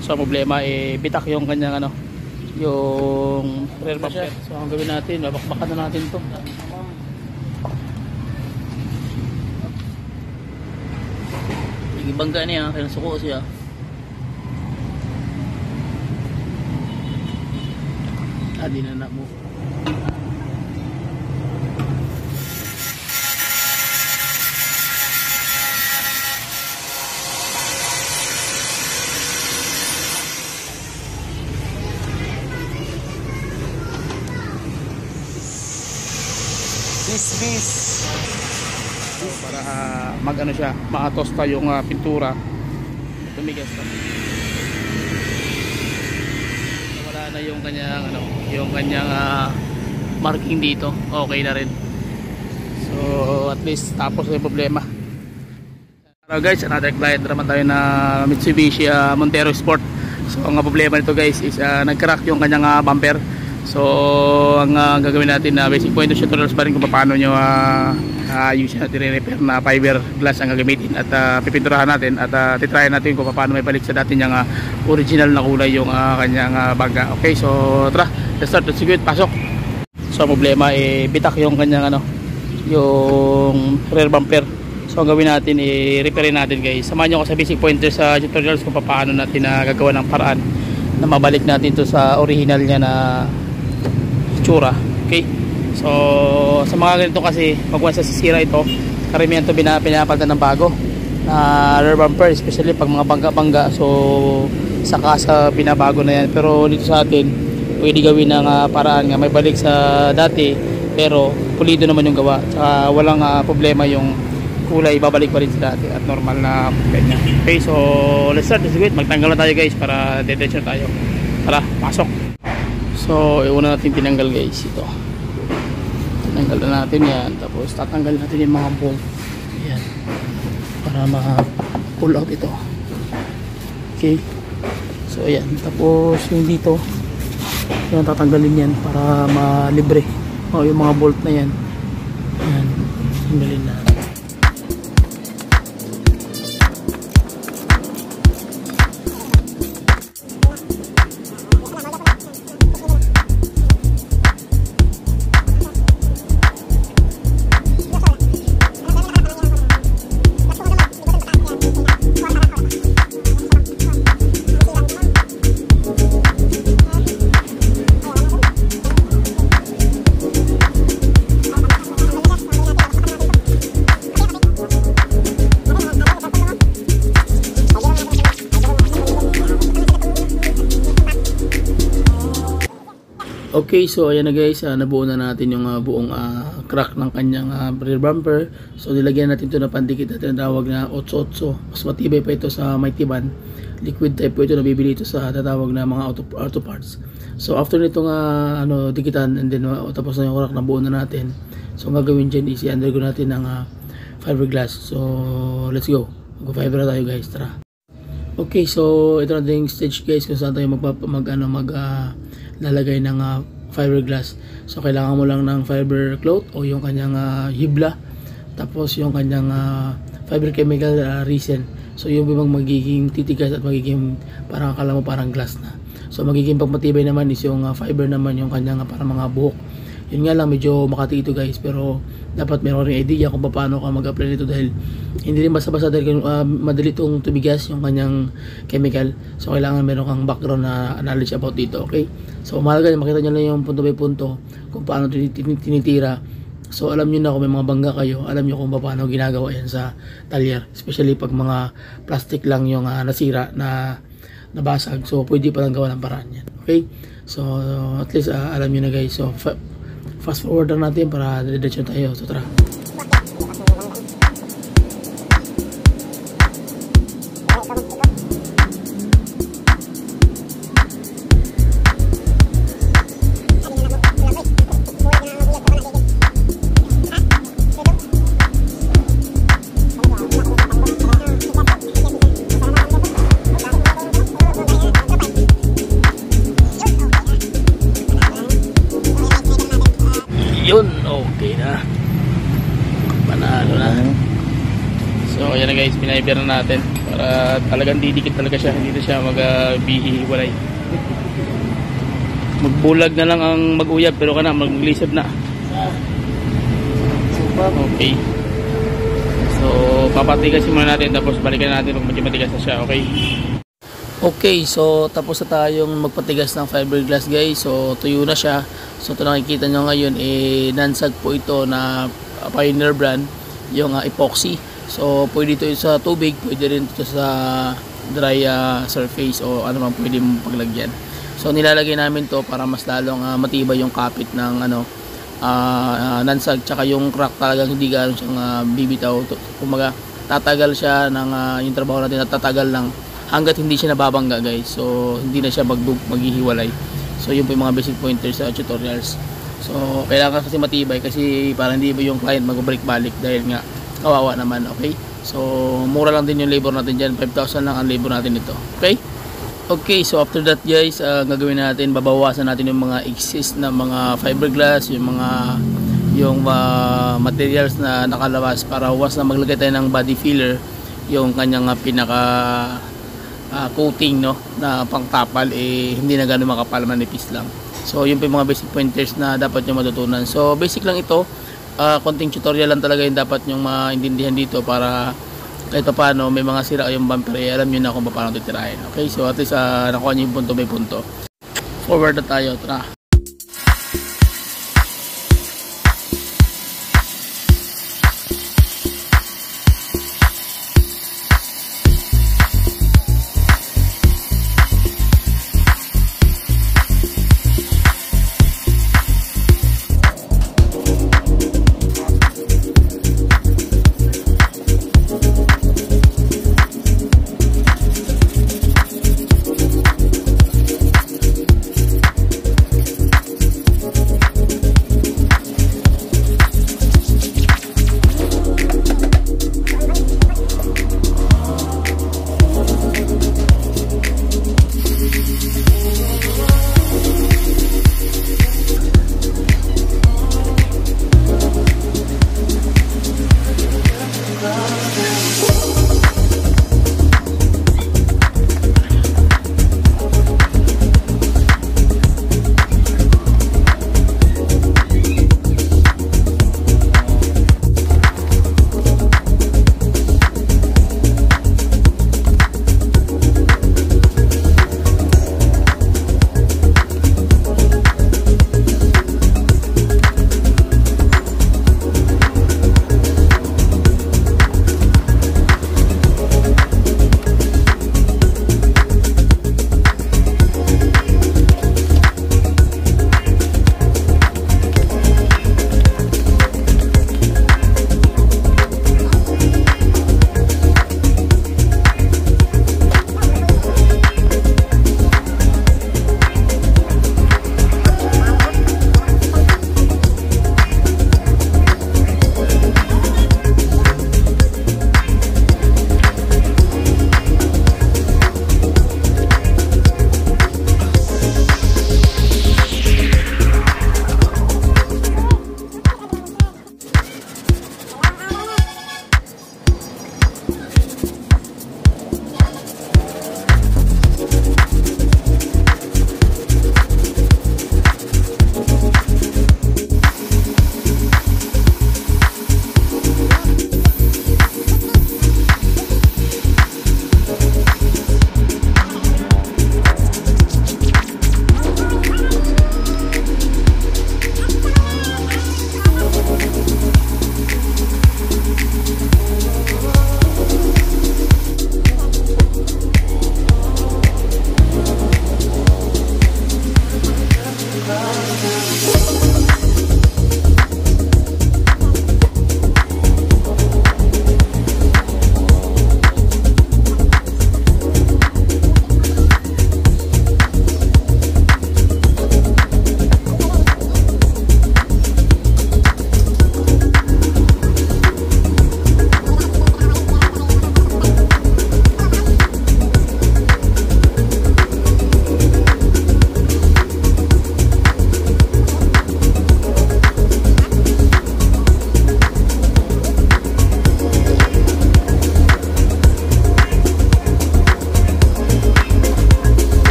So ang problema bitak yung kanyang yung rear bumper. So ang gawin natin, babakbakan na natin to. Ibangga niya, kaya nasuko siya. Di na mo. Bis para mag-ano siya, makatosta yung pintura. Tumigas pa. Wala na yung kanyang yung kanyang marking dito. Okay na rin. So at least tapos yung problema. Guys, another client naman tayo na Mitsubishi Montero Sport. So ang problema nito guys is nag-crack yung kanyang bumper. So ang gagawin natin na basic point of tutorials pa rin kung paano nyo use natin repair na fiber glass ang gagamitin at pipinturahan natin at titryan natin kung paano may balik sa dati niyang original na kulay yung kanyang bangga. Okay, so tara, let's start, let's go, pasok. So ang problema bitak yung kanyang yung rear bumper. So ang gawin natin repairin natin guys. Samahan nyo ako sa basic pointers sa tutorials kung paano natin gagawa ng paraan na mabalik natin to sa original niya na itsura. Okay, so sa mga ganito kasi pag once sisira ito, karamihan ito pinapalitan ng bago na rear bumper, especially pag mga bangga-bangga. So saka sa binabago na yan, pero dito sa atin pwede gawin ng paraan nga may balik sa dati pero pulido naman yung gawa, saka walang problema yung kulay, babalik pa rin sa dati at normal na ganyan. Okay, so let's start, let's wait, magtanggal na tayo guys para detach tayo. Tara, pasok. So una natin tinanggal guys ito, tinanggal na natin yan, tapos tatanggal natin yung mga bolt yan para ma-pull out ito. Okay, so ayan, tapos yung dito yan tatanggalin yan para malibre yung mga bolt na yan. Yan, tanggalin na. Okay, so ayan na guys, nabuo na natin yung buong crack ng kanyang rear bumper. So nilagyan natin ito na pandikit na tinatawag na 8-8. Mas matibay pa ito sa Mightyban. Liquid type po ito, nabibili ito sa tatawag na mga auto parts. So after nitong dikitan and then tapos na yung crack, nabuo na natin. So ang gagawin dyan is i-undergo natin ng fiberglass. So let's go, mag-fiber na tayo guys, tara. Okay, so ito na yung stage guys kung saan tayo lalagay ng fiberglass. So kailangan mo lang ng fiber cloth o yung kanyang hibla, tapos yung kanyang fiber chemical resin. So yung bang magiging titigas at magiging parang akala mo parang glass na. So magiging pagmatibay naman is yung fiber naman, yung kanyang parang mga buhok. Yun nga lang, medyo makati ito guys, pero dapat meron rin idea kung paano ka mag-apply nito dahil hindi rin basta-basta dahil madali itong tumigas yung kanyang chemical. So kailangan meron kang background na knowledge about dito. Okay, so mahalaga makita nyo lang yung punto by punto kung paano tinitira. So alam nyo na kung may mga bangga kayo, alam nyo kung paano ginagawa yan sa talyer, especially pag mga plastic lang yung nasira na nabasag. So pwede palang gawa ng paraan yan. Okay, so at least alam nyo na guys. So fast forward na natin para diretso tayo. So tara. Yun, okay na. Panalo na. So ayan na guys, pinaiber na natin para para talagang didikit talaga siya, hindi na siya magbihiwalay. Magbulag na lang ang mag-uyab pero kana maglisod na. Okay. So papatigasin muna natin tapos balikan natin pag medyo matigas na siya. Okay. Okay, so tapos na tayong magpatigas ng fiberglass guys. So tuyo na siya. So ito nakikita nyo ngayon nansag po ito na Pioneer brand, yung epoxy. So pwede ito sa tubig, pwede rin ito sa dry surface o ano man pwede mong paglagyan. So nilalagay namin to para mas lalong matibay yung kapit ng nansag, tsaka yung crack talagang hindi gano'n siyang bibitaw. Kumaga tatagal siya ng yung trabaho natin, tatagal lang hanggat hindi siya nababangga guys. So hindi na siya maghihiwalay. So yun po yung mga basic pointers sa tutorials. So kailangan kasi matibay kasi para hindi ba yung client magbalik-balik dahil nga kawawa naman. Okay, so mura lang din yung labor natin dyan, 5,000 lang ang labor natin ito. Okay. Okay, so after that guys, gagawin natin, babawasan natin yung mga excess na mga fiberglass, yung materials na nakalabas para once na maglagay tayo ng body filler, yung kanyang pinaka coating no na pangtapal hindi na gano'n makapal, manipis lang. So yun po yung mga basic pointers na dapat nyo matutunan. So basic lang ito, konting tutorial lang talaga yung dapat nyong maintindihan dito para kahit pa paano may mga sira kayong bumper alam nyo na kung paano titirahin. Okay, so at least nakuha nyo yung punto by punto. Forward na tayo, tara.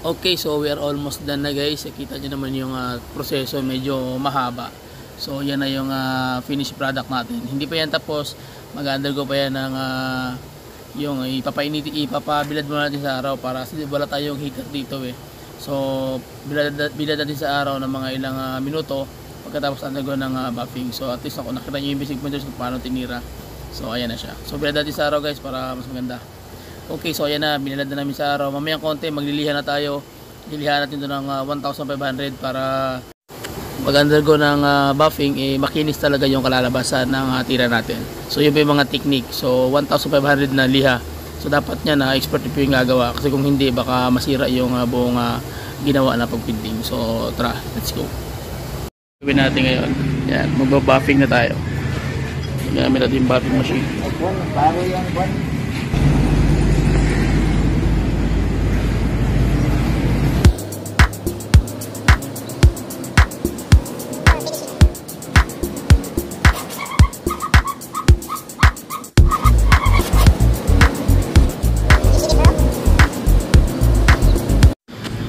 Okay, so we are almost done na guys. Kita nyo naman yung proseso, medyo mahaba. So yan na yung finished product natin. Hindi pa yan tapos, mag-undergo pa yan ng yung ipapabilad muna natin sa araw para kasi wala tayong heater dito eh. So bilad natin sa araw ng mga ilang minuto pagkatapos undergo ng buffing. So at least ako nakita nyo yung basic pointers kung paano tinira. So ayan na siya. So bilad natin sa araw guys para mas maganda. Okay, so ayan na, binilad na namin sa araw. Mamayang konti, magliliha na tayo. Lilihan natin ito ng 1,500 para pag-undergo ng buffing, makinis talaga yung kalalabasan ng tira natin. So yun pa yung mga technique. So 1,500 na liha. So dapat niya na expert po yung gagawa. Kasi kung hindi, baka masira yung buong ginawa na pag-printing. So tara, let's go. Gawin natin ngayon. Yan, magbabuffing na tayo. Gamit natin yung buffing machine. Baro yan, buwan.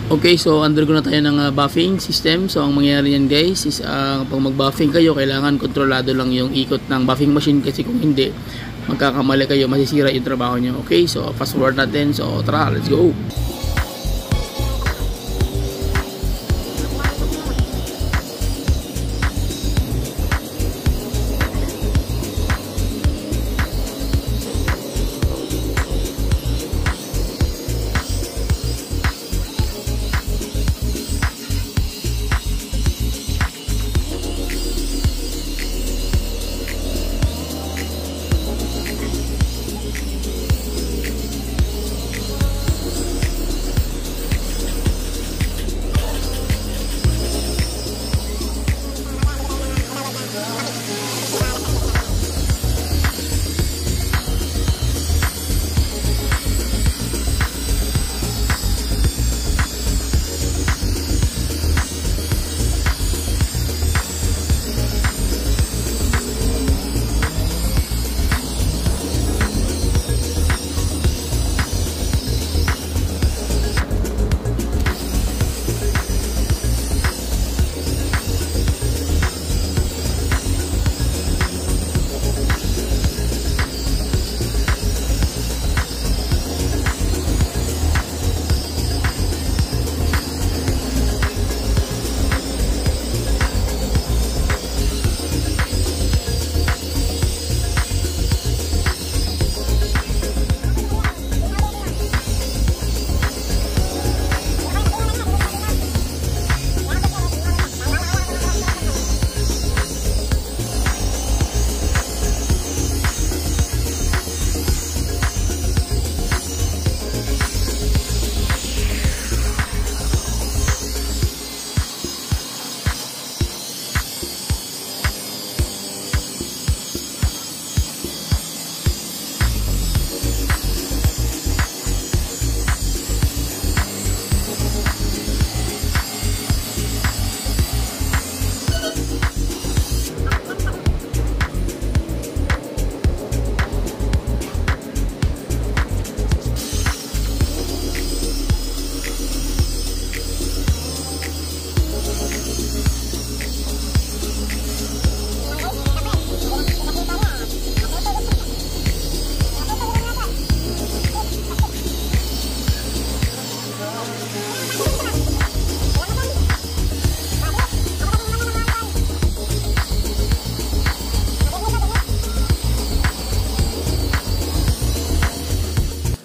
Okay, so undergo na tayo ng buffing system. So ang mangyayari yan guys is pag mag-buffing kayo, kailangan kontrolado lang yung ikot ng buffing machine kasi kung hindi, magkakamali kayo, masisira yung trabaho nyo. Okay, so fast forward natin. So tara, let's go!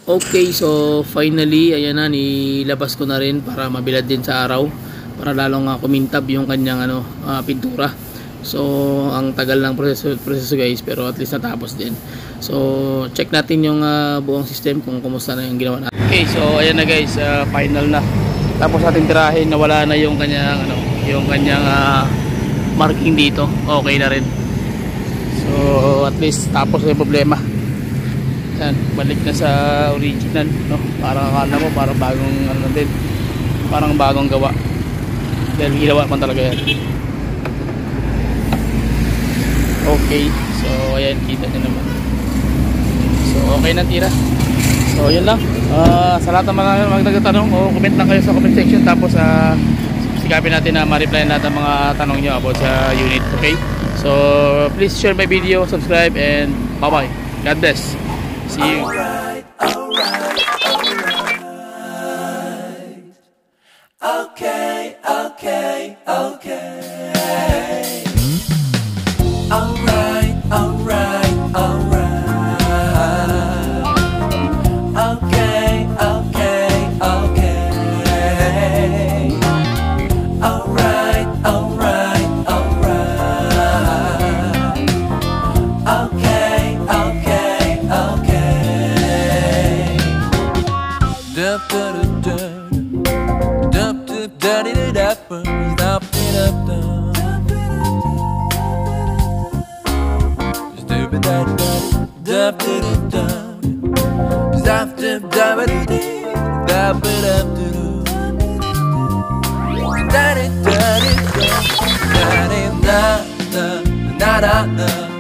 Okay, so finally, ayan na, nilabas ko na rin para mabilad din sa araw. Para lalong kumintab yung kanyang pintura. So, ang tagal ng proseso guys, pero at least natapos din. So, check natin yung buong system kung kumusta na yung ginawa natin. Okay, so ayan na guys, final na. Tapos natin tirahin, nawala na yung kanyang, marking dito. Okay na rin. So, at least tapos yung problema. Yan, balik na sa original, no? Parang akala mo parang bagong din, parang bagong gawa dahil ginawa man talaga yan. Okay, so ayan, kita nyo naman. So okay na tira. So yun lang. Sa lahat ng mga nagtatanong o comment lang kayo sa comment section, tapos sikapin natin na ma-reply lahat ng mga tanong nyo about sa unit. Okay, so please share my video, subscribe, and bye bye. God bless. See you. Okay, okay, okay. Alright, alright, alright. Okay, okay, okay. Alright, alright, alright. Okay, okay, okay. Dup, dup, dup, dup, dup, dup, dup, dup, dup, dup. Da da da da da da da da da.